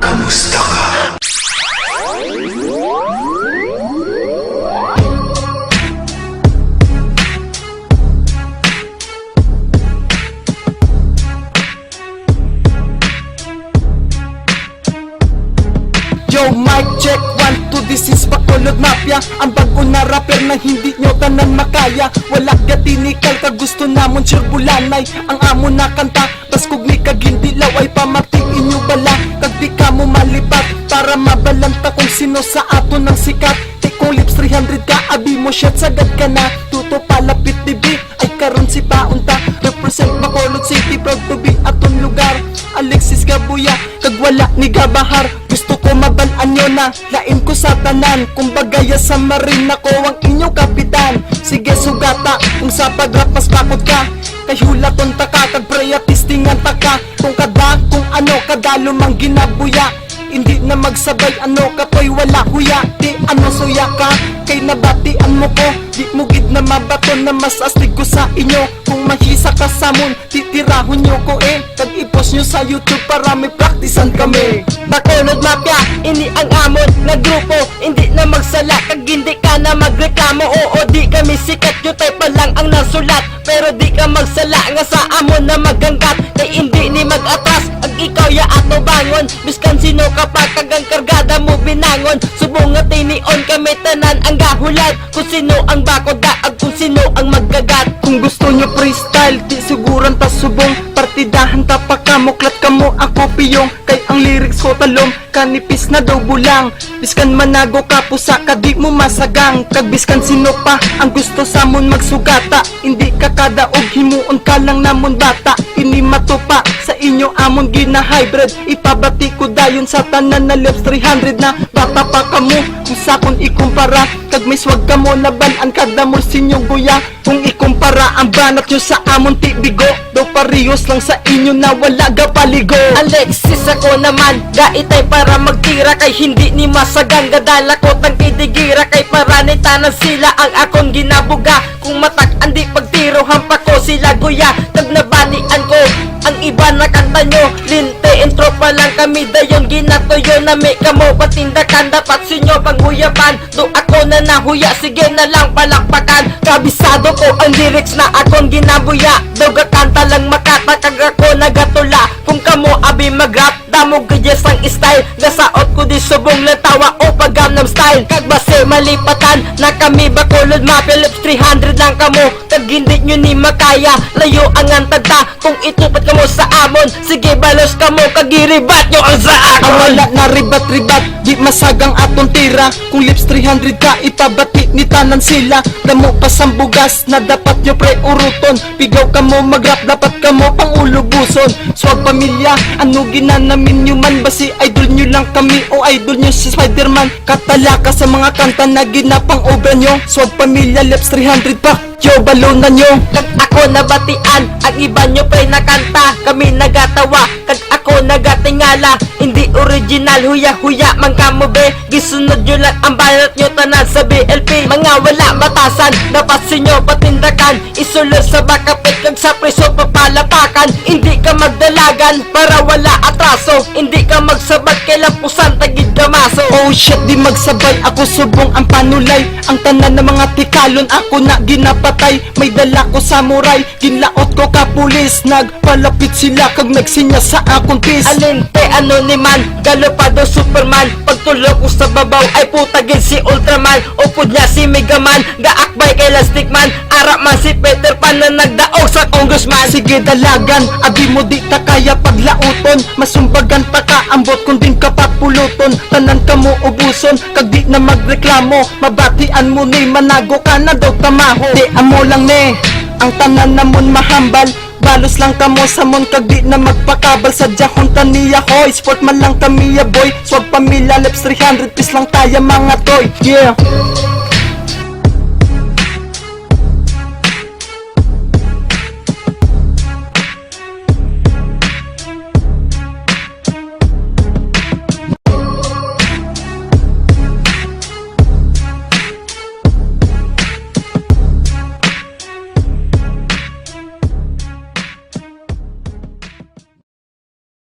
Kamusta ka? Yo, mic check, 1, 2, this is Bacolod Mafia. Ang bago na rapper na hindi nyo tanan makaya. Wala gatinikal ka gusto namon sirbulanay. Ang amo na kanta, bas kog ni kag hindi laway. Pamatiin nyo bala, kag di ka mo malipat. Para mabalanta kung sino sa ato ng sikat. Kung lips 300 ka, abi mo shot sagad ka na. Tuto palapit dibi, ay karon si Paunta. Represent Bacolod City, proud to be aton lugar. Alexis Gabuya, kag wala ni Gabahar. Gusto ko mabalaan nyo na, lain ko sa tanan. Kung bagaya sa marina ko ang inyong kapitan. Sige sugata, kung sa pagrap mas bakod ka. Kay hulaton ta ka, kag preya tistingan ta ka. Kung kada, kung ano, kada lumang ginabuya. Hindi na magsabay, ano kapoy wala huya. Di ano suya ka, kay nabatian mo ko. Di mo gid na mabato na mas astig ko sa inyo. Kung mahisa ka sa mon, titirahon nyo ko Kag i-post nyo sa YouTube para may praktisan kami. Bacolod Mafia, ini ang amon na grupo. Hindi na magsala, kag hindi ka na magreklamo. Oo, di kami sikat, yung type pa lang ang nasulat. Pero di ka magsala nga sa amon na magangkat. Kay hindi ni mag-atras, ang ikaw ya ato bangon. Biskan sino kapag kagang kargada mo binangon. Subong nga tinion kami tanan ang gahulat. Kung sino ang bakod daag, kung sino ang maggagat. Kung gusto nyo freestyle, di siguran ta subong. Partidahan ta pa ka, muklat ka mo ako piyong. Kay ang lyrics ko talong, kanipis na daw bulang. Biskan manago ka, pusa ka di mo masagang. Kag biskan sino pa, ang gusto sa mon magsugata. Hindi ka kadaog, himuon ka lang namon bata. Ini matupa, sa inyo amon gina-hybrid. Ipabati ko dayon sa tanan na lips 300 na bata pa kamo. Kung sakon ikumpara, kag may swag ka mo na banan kada mo sinyong guya. Kung ikumpara ang banat nyo sa amon tibigo, daw parehos lang sa inyo na wala ga paligo. Alexis ako naman, gaitay para magtira. Kay hindi ni masagang gadala ko tang kidigira. Kay para ni tanan sila ang akong ginabuga. Kung matak andi pagtiro hampa ko sila guya. Tag nabanian ko ang iba na kanta nyo. Linte intro pa lang kami dayon ginatuyo na may kamo patindakan. Dapat sinyo panghuyapan, do ako na nahuya. Sige na lang palakpakan, kabisado ko ang lyrics na akong ginabuya. Daw kanta lang makatakag ako nagatula. Kung kamo abi mag-rap, damo gadyas ang style. Gasaot ko di subong latawa o pag-Gangnam style. Kag base malipatan na kami Bacolod Mafia, lips 300 lang kamo. Kag hindi nyo ni makaya, layo ang antagta. Kung itupat kamo sa amon, sige balos kamo. Kag iribat nyo ang sa akon. Wala na ribat-ribat, di masagang atong tira. Kung lips 300 ka, ipabati ni tanan sila. Damo pa sambugas na dapat nyo pre uruton. Pigaw ka mo mag-rap, dapat ka mo pang ulubuson. Swag pamilya, ano ginanamin nyo man? Ba si idol nyo lang kami o idol nyo si Spider-Man? Katala ka sa mga kanta na ginapang obra nyo. Swag pamilya, lips 300 pa, yo balunan nyo. Kag ako nabatian, ang iba nyo pre nakanta. Kami nagatawa, kag ako nagatingala. Hindi original, huya-huya man kamo be. Gisunod nyo lang ang banat nyo tanan sa BLP. Mga wala batasan, dapat sinyo patindakan. Isulo sa bakapit, kag sa preso papalapakan. Hindi ka magdalagan, para wala atraso. Hindi ka magsabat, kailang pusan tagid damaso. Oh shit, di magsabay, ako subong ang panulay. Ang tanan ng mga tikalon, ako na ginapatay. May dala ko samurai, ginlaot ko kapulis. Nagpalapit sila, kag nagsinya sa akong tis. Alente ano ni man, galopado Superman. Pagtulog ko sa babaw ay putagin si Ultraman. Upod niya si Megaman, gaakbay kay Elastic Man. Arap man si Peter Pan na nagdaog sa Congressman. Sige dalagan, abi mo di ta kaya paglauton. Masumbagan pa ka, ambot kung din ka papuluton. Tanan ka mo ubuson, kag di na magreklamo. Mabatian mo ni manago ka na daw tamaho. Di amo lang ne, ang tanan namon mahambal. Balos lang kamo sa mon, kag di na magpakabal. Sadya hunta niya hoy, sport man lang kami ya boy. Swag pamilya, lips 300 piece lang tayo mga toy. Yeah.